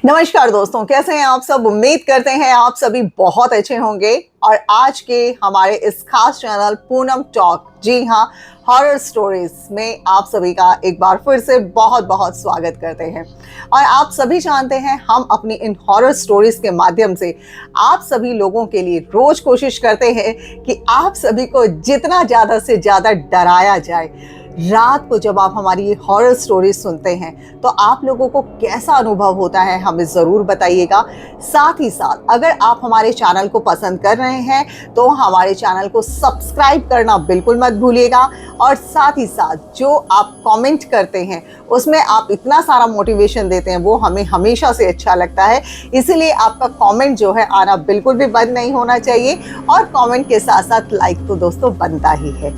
नमस्कार दोस्तों, कैसे हैं आप सब। उम्मीद करते हैं आप सभी बहुत अच्छे होंगे। और आज के हमारे इस खास चैनल पूनम टॉक, जी हाँ, हॉरर स्टोरीज में आप सभी का एक बार फिर से बहुत बहुत स्वागत करते हैं। और आप सभी जानते हैं हम अपनी इन हॉरर स्टोरीज के माध्यम से आप सभी लोगों के लिए रोज कोशिश करते हैं कि आप सभी को जितना ज़्यादा से ज़्यादा डराया जाए। रात को जब आप हमारी ये हॉरर स्टोरीज सुनते हैं तो आप लोगों को कैसा अनुभव होता है हमें ज़रूर बताइएगा। साथ ही साथ अगर आप हमारे चैनल को पसंद कर रहे हैं तो हमारे चैनल को सब्सक्राइब करना बिल्कुल मत भूलिएगा। और साथ ही साथ जो आप कमेंट करते हैं उसमें आप इतना सारा मोटिवेशन देते हैं, वो हमें हमेशा से अच्छा लगता है। इसीलिए आपका कमेंट जो है आना बिल्कुल भी बंद नहीं होना चाहिए। और कमेंट के साथ साथ लाइक तो दोस्तों बनता ही है।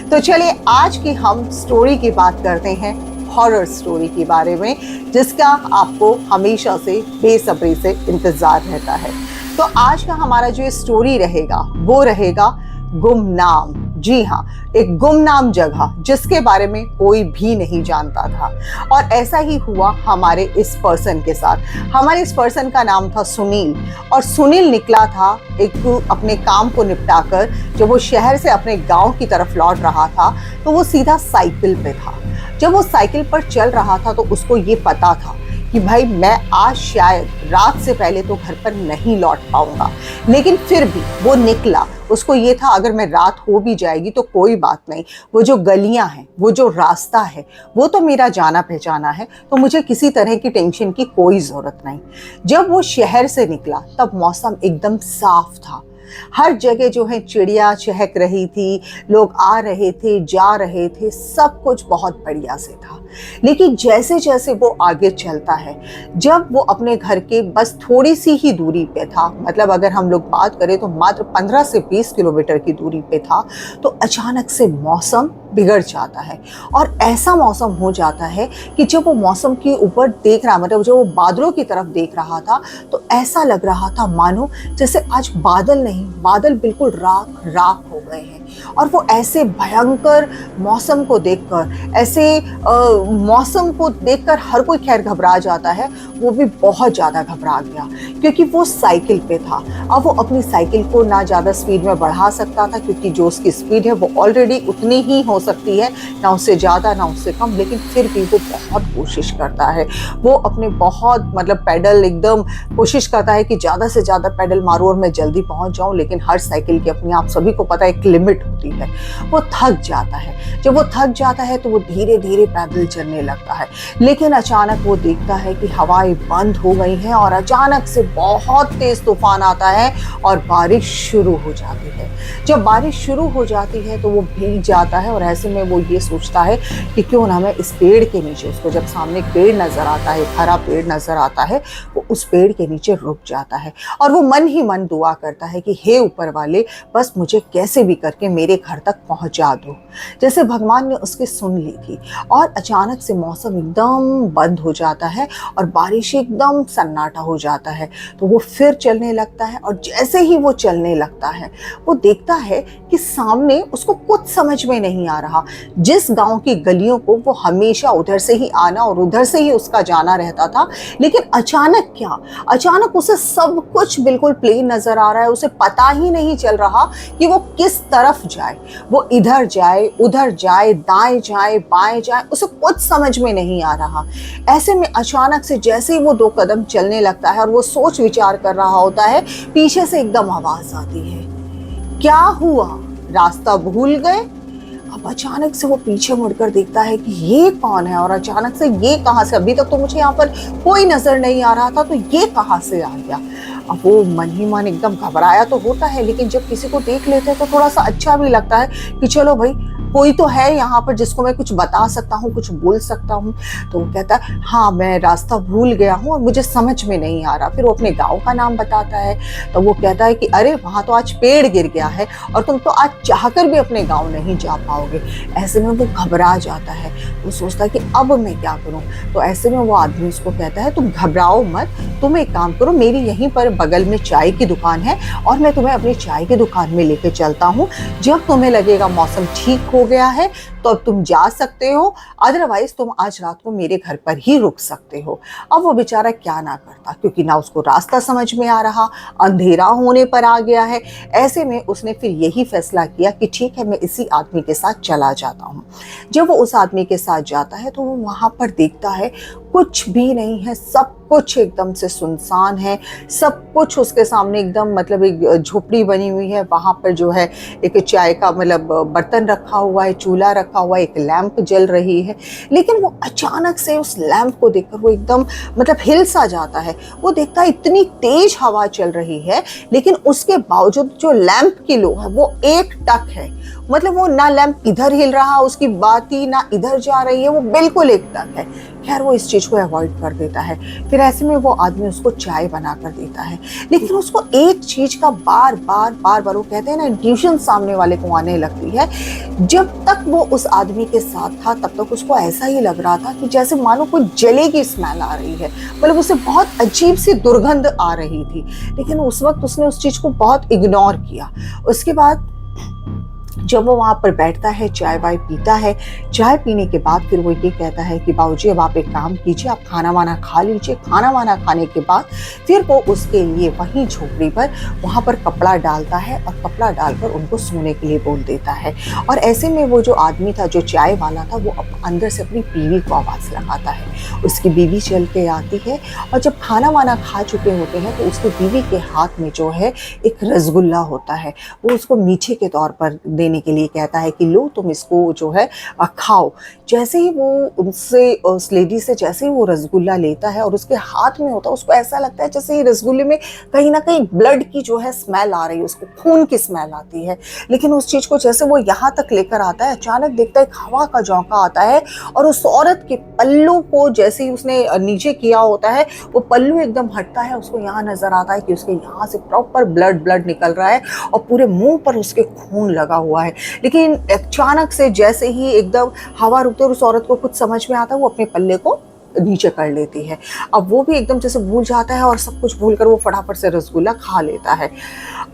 तो चलिए आज की हम स्टोरी की बात करते हैं, हॉरर स्टोरी के बारे में, जिसका आपको हमेशा से बेसब्री से इंतजार रहता है। तो आज का हमारा जो स्टोरी रहेगा वो रहेगा गुमनाम। जी हाँ, एक गुमनाम जगह जिसके बारे में कोई भी नहीं जानता था। और ऐसा ही हुआ हमारे इस पर्सन के साथ। हमारे इस पर्सन का नाम था सुनील। और सुनील निकला था एक अपने काम को निपटाकर। जब वो शहर से अपने गांव की तरफ लौट रहा था तो वो सीधा साइकिल पे था। जब वो साइकिल पर चल रहा था तो उसको ये पता था कि भाई मैं आज शायद रात से पहले तो घर पर नहीं लौट पाऊंगा, लेकिन फिर भी वो निकला। उसको ये था अगर मैं रात हो भी जाएगी तो कोई बात नहीं, वो जो गलियां हैं, वो जो रास्ता है, वो तो मेरा जाना पहचाना है, तो मुझे किसी तरह की टेंशन की कोई ज़रूरत नहीं। जब वो शहर से निकला तब मौसम एकदम साफ था। हर जगह जो है चिड़िया चहक रही थी, लोग आ रहे थे जा रहे थे, सब कुछ बहुत बढ़िया से था। लेकिन जैसे जैसे वो आगे चलता है, जब वो अपने घर के बस थोड़ी सी ही दूरी पे था, मतलब अगर हम लोग बात करें तो मात्र 15 से 20 किलोमीटर की दूरी पे था, तो अचानक से मौसम बिगड़ जाता है। और ऐसा मौसम हो जाता है कि जब वो मौसम के ऊपर देख रहा, मतलब जब वो बादलों की तरफ देख रहा था तो ऐसा लग रहा था मानो जैसे आज बादल नहीं, बादल बिल्कुल राख राख हो गए हैं। और वो ऐसे भयंकर मौसम को देखकर, ऐसे मौसम को देखकर हर कोई खैर घबरा जाता है। वो भी बहुत ज़्यादा घबरा गया क्योंकि वो साइकिल पे था। अब वो अपनी साइकिल को ना ज़्यादा स्पीड में बढ़ा सकता था क्योंकि जो उसकी स्पीड है वो ऑलरेडी उतनी ही हो सकती है, ना उससे ज़्यादा ना उससे कम। लेकिन फिर भी वो बहुत कोशिश करता है। वो अपने बहुत मतलब पैडल एकदम कोशिश करता है कि ज़्यादा से ज़्यादा पैडल मारूं और मैं जल्दी पहुंच जाऊं। लेकिन हर साइकिल की अपनी, आप सभी को पता है, एक लिमिट होती है। वो थक जाता है। जब वो थक जाता है तो वो धीरे धीरे पैदल चलने लगता है। लेकिन अचानक वो देखता है कि हवाएं बंद हो गई हैं और अचानक से बहुत तेज तूफान आता है और बारिश शुरू हो जाती है। जब बारिश शुरू हो जाती है तो वो भीग जाता है। और ऐसे में वो ये सोचता है कि क्यों ना मैं इस पेड़ के नीचे, उसको जब सामने पेड़ नजर आता है, हरा पेड़ नजर आता है, वो उस पेड़ के नीचे रुक जाता है। और वो मन ही मन दुआ करता है कि हे ऊपर वाले, बस मुझे कैसे भी करके मेरे घर तक पहुंचा दो। जैसे भगवान ने उसकी सुन ली थी। और अचानक से मौसम एकदम बंद हो जाता है और बारिश एकदम सन्नाटा हो जाता है। तो वो फिर चलने लगता है। और जैसे ही वो चलने लगता है वो देखता है कि सामने उसको कुछ समझ में नहीं आ रहा। जिस गांव की गलियों को वो हमेशा उधर से ही आना और उधर से ही उसका जाना रहता था, लेकिन अचानक क्या, अचानक उसे सब कुछ बिल्कुल प्लेन नजर आ रहा है। उसे पता ही नहीं चल रहा कि वो किस तरफ जाए। वो इधर जाए, उधर जाए, दाएं जाए, बाएं जाए, उसे कुछ समझ में नहीं आ रहा। ऐसे में अचानक से जैसे ही वो 2 कदम चलने लगता है और वो सोच विचार कर रहा होता है, पीछे से एकदम आवाज आती है, क्या हुआ, रास्ता भूल गए? अब अचानक से वो पीछे मुड़कर देखता है कि ये कौन है और अचानक से ये कहां से, अभी तक तो मुझे यहाँ पर कोई नजर नहीं आ रहा था, तो ये कहां से आ गया। अब वो मन ही मन एकदम घबराया तो होता है, लेकिन जब किसी को देख लेते हैं तो थोड़ा सा अच्छा भी लगता है कि चलो भाई कोई तो है यहाँ पर जिसको मैं कुछ बता सकता हूँ, कुछ बोल सकता हूँ। तो वो कहता है हाँ मैं रास्ता भूल गया हूँ और मुझे समझ में नहीं आ रहा। फिर वो अपने गाँव का नाम बताता है। तो वो कहता है कि अरे वहाँ तो आज पेड़ गिर गया है और तुम तो आज चाहकर भी अपने गाँव नहीं जा पाओगे। ऐसे में वो घबरा जाता है। वो सोचता है कि अब मैं क्या करूँ। तो ऐसे में वो आदमी उसको कहता है तुम घबराओ मत, तुम एक काम करो, मेरी यहीं पर बगल में चाय की दुकान है और मैं तुम्हें अपनी चाय की दुकान में लेके चलता हूँ। जब तुम्हें लगेगा मौसम ठीक हो हो गया है तो अब तुम जा सकते हो, अदरवाइज तुम आज रात को मेरे घर पर ही रुक सकते हो। अब वो बेचारा क्या ना करता, क्योंकि ना उसको रास्ता समझ में आ रहा, अंधेरा होने पर आ गया है। ऐसे में उसने फिर यही फैसला किया कि ठीक है, मैं इसी आदमी के साथ चला जाता हूँ। जब वो उस आदमी के साथ जाता है तो वो वहाँ पर देखता है कुछ भी नहीं है, सब कुछ एकदम से सुनसान है, सब कुछ उसके सामने एकदम मतलब एक झोपड़ी बनी हुई है। वहाँ पर जो है एक चाय का मतलब बर्तन रखा हुआ है, चूल्हा रखा हुआ है, एक लैंप जल रही है। लेकिन वो अचानक से उस लैंप को देखकर वो एकदम मतलब हिल सा जाता है। वो देखता है इतनी तेज हवा चल रही है, लेकिन उसके बावजूद जो लैंप की लो है वो एक टक है। मतलब वो ना लैंप इधर हिल रहा, उसकी बाती ना इधर जा रही है, वो बिल्कुल एक टक है। खैर वो इस चीज को अवॉइड कर देता है। फिर ऐसे में वो आदमी उसको चाय बना कर देता है, लेकिन उसको एक चीज का बार बार वो कहते हैं ना इंट्यूशन सामने वाले को आने लगती है। जब तक वो उस आदमी के साथ था तब तक उसको ऐसा ही लग रहा था कि जैसे मानो कोई जले की स्मेल आ रही है, मतलब उसे बहुत अजीब सी दुर्गंध आ रही थी। लेकिन उस वक्त उसने उस चीज को बहुत इग्नोर किया। उसके बाद जब वो वहाँ पर बैठता है, चाय वाय पीता है, चाय पीने के बाद फिर वो ये कहता है कि बाबूजी अब आप एक काम कीजिए, आप खाना वाना खा लीजिए। खाना वाना खाने के बाद फिर वो उसके लिए वहीं झोपड़ी पर वहाँ पर कपड़ा डालता है और कपड़ा डालकर उनको सोने के लिए बोल देता है। और ऐसे में वो जो आदमी था, जो चाय वाला था, वो अंदर से अपनी बीवी को आवाज़ लगाता है। उसकी बीवी चल के आती है और जब खाना वाना खा चुके होते हैं तो उसकी बीवी के हाथ में जो है एक रसगुल्ला होता है। वो उसको मीठे के तौर पर देने के लिए कहता है कि लो तुम इसको जो है खाओ। जैसे ही वो उनसे उस लेडी से जैसे ही वो रसगुल्ला लेता है और उसके हाथ में होता है, उसको ऐसा लगता है जैसे ही रसगुल्ले में कहीं ना कहीं ब्लड की जो है स्मेल आ रही है, उसको खून की स्मेल आती है। लेकिन उस चीज को जैसे वो यहाँ तक लेकर आता है, अचानक देखता है हवा का झोंका आता है और उस औरत के पल्लू को जैसे ही उसने नीचे किया होता है, वो पल्लू एकदम हटता है। उसको यहाँ नजर आता है कि उसके यहाँ से प्रॉपर ब्लड निकल रहा है और पूरे मुंह पर उसके खून लगा हुआ है। लेकिन अचानक से जैसे ही एकदम हवा रुकती है और उस औरत को कुछ समझ में आता है, वो अपने पल्ले को नीचे कर लेती है। अब वो भी एकदम जैसे भूल जाता है और सब कुछ भूलकर वो फटाफट से रसगुल्ला खा लेता है।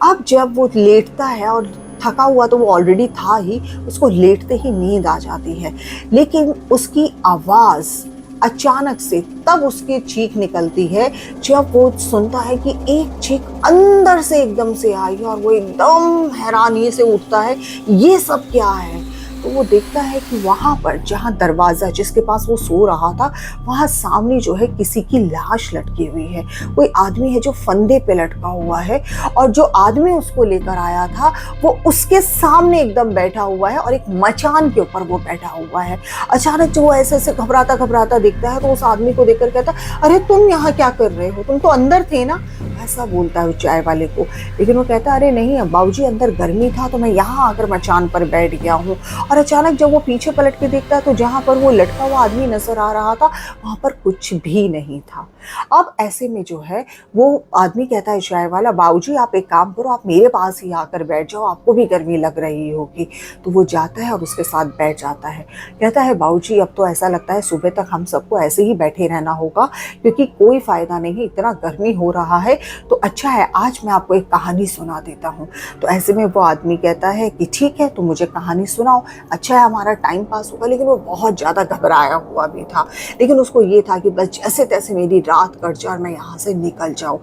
अब जब वो लेटता है और थका हुआ तो वो ऑलरेडी था ही, उसको लेटते ही नींद आ जाती है। लेकिन उसकी आवाज़ अचानक से तब उसकी चीख निकलती है जब वो सुनता है कि एक चीख अंदर से एकदम से आई और वो एकदम हैरानी से उठता है, ये सब क्या है। तो वो देखता है कि वहाँ पर जहाँ दरवाज़ा जिसके पास वो सो रहा था, वहाँ सामने जो है किसी की लाश लटकी हुई है। कोई आदमी है जो फंदे पे लटका हुआ है और जो आदमी उसको लेकर आया था वो उसके सामने एकदम बैठा हुआ है और एक मचान के ऊपर वो बैठा हुआ है। अचानक जो वो ऐसे ऐसे घबराता दिखता है तो उस आदमी को देखकर कहता है, अरे तुम यहाँ क्या कर रहे हो, तुम तो अंदर थे ना, ऐसा बोलता है उस चाय वाले को। लेकिन वो कहता है, अरे नहीं बाबूजी, अंदर गर्मी था तो मैं यहाँ आकर मचान पर बैठ गया हूँ। और अचानक जब वो पीछे पलट के देखता है तो जहाँ पर वो लटका हुआ आदमी नजर आ रहा था, वहाँ पर कुछ भी नहीं था। अब ऐसे में जो है वो आदमी कहता है चाय वाला, बाबूजी आप एक काम करो, आप मेरे पास ही आकर बैठ जाओ, आपको भी गर्मी लग रही होगी। तो वो जाता है और उसके साथ बैठ जाता है। कहता है, बाबूजी अब तो ऐसा लगता है सुबह तक हम सबको ऐसे ही बैठे रहना होगा, क्योंकि कोई फायदा नहीं, इतना गर्मी हो रहा है। तो अच्छा है, आज मैं आपको एक कहानी सुना देता हूँ। तो ऐसे में वो आदमी कहता है कि ठीक है, तुम मुझे कहानी सुनाओ, अच्छा है हमारा टाइम पास होगा। लेकिन वो बहुत ज़्यादा घबराया हुआ भी था, लेकिन उसको ये था कि बस जैसे तैसे मेरी रात कट जाए और मैं यहाँ से निकल जाऊँ।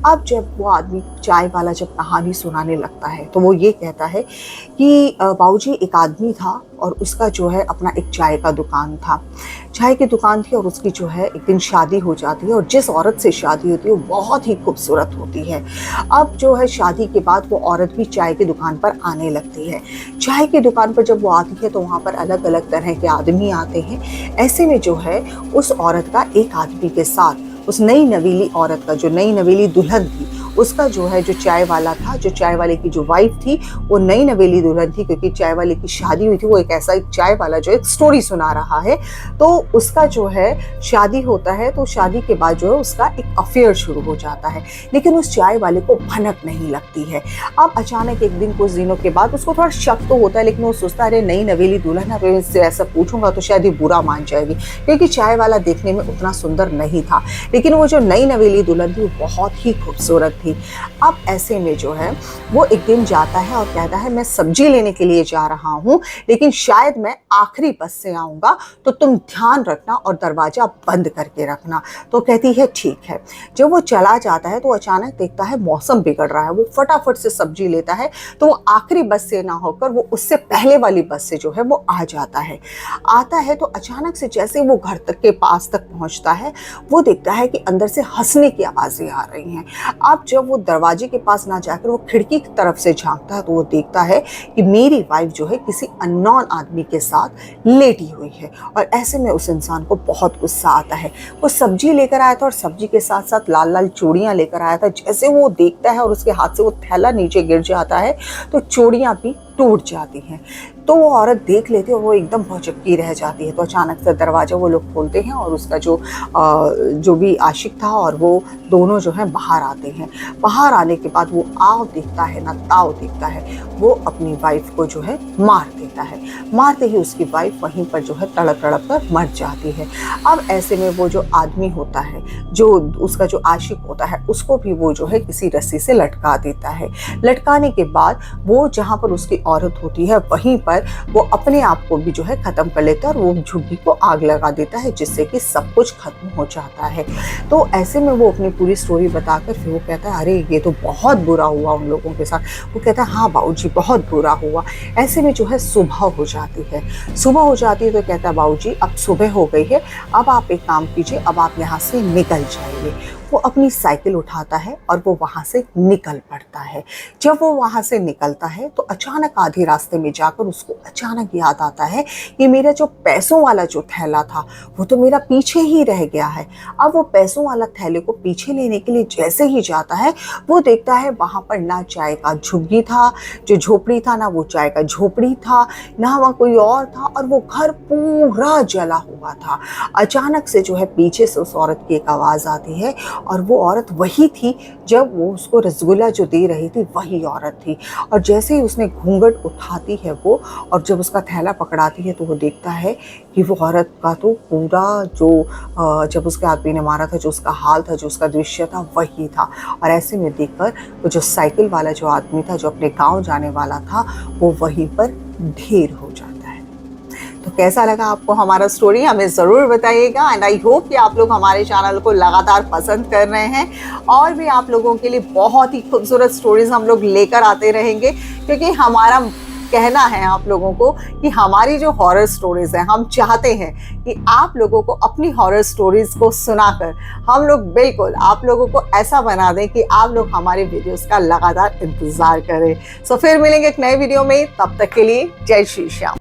अब जब वो आदमी चाय वाला जब कहानी सुनाने लगता है तो वो ये कहता है कि बाबूजी एक आदमी था और उसका जो है अपना एक चाय का दुकान था, चाय की दुकान थी और उसकी जो है एक दिन शादी हो जाती है और जिस औरत से शादी होती है वो बहुत ही खूबसूरत होती है। अब जो है शादी के बाद वो औरत भी चाय की दुकान पर आने लगती है। चाय की दुकान पर जब वो आती है तो वहाँ पर अलग अलग तरह के आदमी आते हैं। ऐसे में जो है उस औरत का एक आदमी के साथ, उस नई नवेली औरत का, जो नई नवेली दुल्हन थी, उसका जो है जो चाय वाला था, जो चाय वाले की जो वाइफ थी, वो नई नवेली दुल्हन थी, क्योंकि चाय वाले की शादी हुई थी। वो एक ऐसा एक चाय वाला जो एक स्टोरी सुना रहा है, तो उसका जो है शादी होता है, तो शादी के बाद जो है उसका एक अफेयर शुरू हो जाता है। लेकिन उस चाय वाले को भनक नहीं लगती है। अब अचानक एक दिन, कुछ दिनों के बाद उसको थोड़ा शक तो होता है, लेकिन वो सोचता है अरे नई नवेली दुल्हन, अब इससे ऐसा पूछूंगा तो शायद ये बुरा मान जाएगी, क्योंकि चाय वाला देखने में उतना सुंदर नहीं था। लेकिन वो जो नई नवेली दुल्हन थी वो बहुत ही खूबसूरत थी। अब ऐसे में जो है वो एक दिन जाता है और कहता है मैं सब्जी लेने के लिए जा रहा हूँ, लेकिन शायद मैं आखिरी बस से आऊँगा, तो तुम ध्यान रखना और दरवाज़ा बंद करके रखना। तो कहती है ठीक है। जब वो चला जाता है तो अचानक देखता है मौसम बिगड़ रहा है, वो फटाफट से सब्जी लेता है, तो वो आखिरी बस से ना होकर वो उससे पहले वाली बस से जो है वो आ जाता है। आता है तो अचानक से जैसे वो घर तक के पास तक पहुंचता है, वो देखता है कि अंदर से हंसने की आवाज़ें आ रही हैं। अब जब वो दरवाजे के पास ना जाकर वो खिड़की की तरफ से झांकता है तो वो देखता है कि मेरी वाइफ जो है किसी अननोन आदमी के साथ लेटी हुई है। और ऐसे में उस इंसान को बहुत गुस्सा आता है। वो सब्जी लेकर आया था और सब्जी के साथ साथ लाल लाल चूड़ियाँ लेकर आया था। जैसे वो देखता है और उसके हाथ से वो थैला नीचे गिर जाता है तो चूड़ियाँ भी टूट जाती हैं। तो वो औरत देख लेती है और वो एकदम भौचक्की रह जाती है। तो अचानक से दरवाज़ा वो लोग खोलते हैं और उसका जो भी आशिक था और वो दोनों जो है बाहर आते हैं। बाहर आने के बाद वो आव देखता है ना ताव देखता है, वो अपनी वाइफ को जो है मार देता है। मारते ही उसकी वाइफ वहीं पर जो है तड़प तड़प कर मर जाती है। अब ऐसे में वो जो आदमी होता है, जो उसका जो आशिक होता है, उसको भी वो जो है किसी रस्सी से लटका देता है। लटकाने के बाद वो जहाँ पर उसकी औरत होती है वहीं पर वो अपने आप को भी जो है ख़त्म कर लेता है और वो झुग्गी को आग लगा देता है, जिससे कि सब कुछ खत्म हो जाता है। तो ऐसे में वो अपनी पूरी स्टोरी बताकर फिर वो कहता है अरे ये तो बहुत बुरा हुआ उन लोगों के साथ। वो कहता है हाँ बाबूजी बहुत बुरा हुआ। ऐसे में जो है सुबह हो जाती है। सुबह हो जाती है तो कहता है बाबूजी अब सुबह हो गई है, अब आप एक काम कीजिए, अब आप यहाँ से निकल जाइए। वो अपनी साइकिल उठाता है और वो वहाँ से निकल पड़ता है। जब वो वहाँ से निकलता है तो अचानक आधे रास्ते में जाकर उसको अचानक याद आता है कि मेरा जो पैसों वाला जो थैला था वो तो मेरा पीछे ही रह गया है। अब वो पैसों वाला थैले को पीछे लेने के लिए जैसे ही जाता है वो देखता है वहाँ पर ना चाय का झुग्गी था, जो झोपड़ी था, ना वो चाय का झोपड़ी था, ना वहाँ कोई और था, और वो घर पूरा जला हुआ था। अचानक से जो है पीछे से उस औरत की एक आवाज़ आती है और वो औरत वही थी जब वो उसको रसगुल्ला जो दे रही थी वही औरत थी। और जैसे ही उसने घूंघट उठाती है वो और जब उसका थैला पकड़ाती है तो वो देखता है कि वो औरत का तो पूरा जो जब उसके आदमी ने मारा था, जो उसका हाल था, जो उसका दृश्य था वही था। और ऐसे में देखकर वो जो साइकिल वाला जो आदमी था, जो अपने गाँव जाने वाला था, वो वहीं पर ढेर हो जाता है। तो कैसा लगा आपको हमारा स्टोरी, हमें ज़रूर बताइएगा। एंड आई होप कि आप लोग हमारे चैनल को लगातार पसंद कर रहे हैं और भी आप लोगों के लिए बहुत ही खूबसूरत स्टोरीज हम लोग लेकर आते रहेंगे, क्योंकि हमारा कहना है आप लोगों को कि हमारी जो हॉरर स्टोरीज हैं, हम चाहते हैं कि आप लोगों को अपनी हॉरर स्टोरीज को सुनाकर हम लोग बिल्कुल आप लोगों को ऐसा बना दें कि आप लोग हमारे वीडियोस का लगातार इंतज़ार करें। सो फिर मिलेंगे एक नए वीडियो में, तब तक के लिए जय श्री श्याम।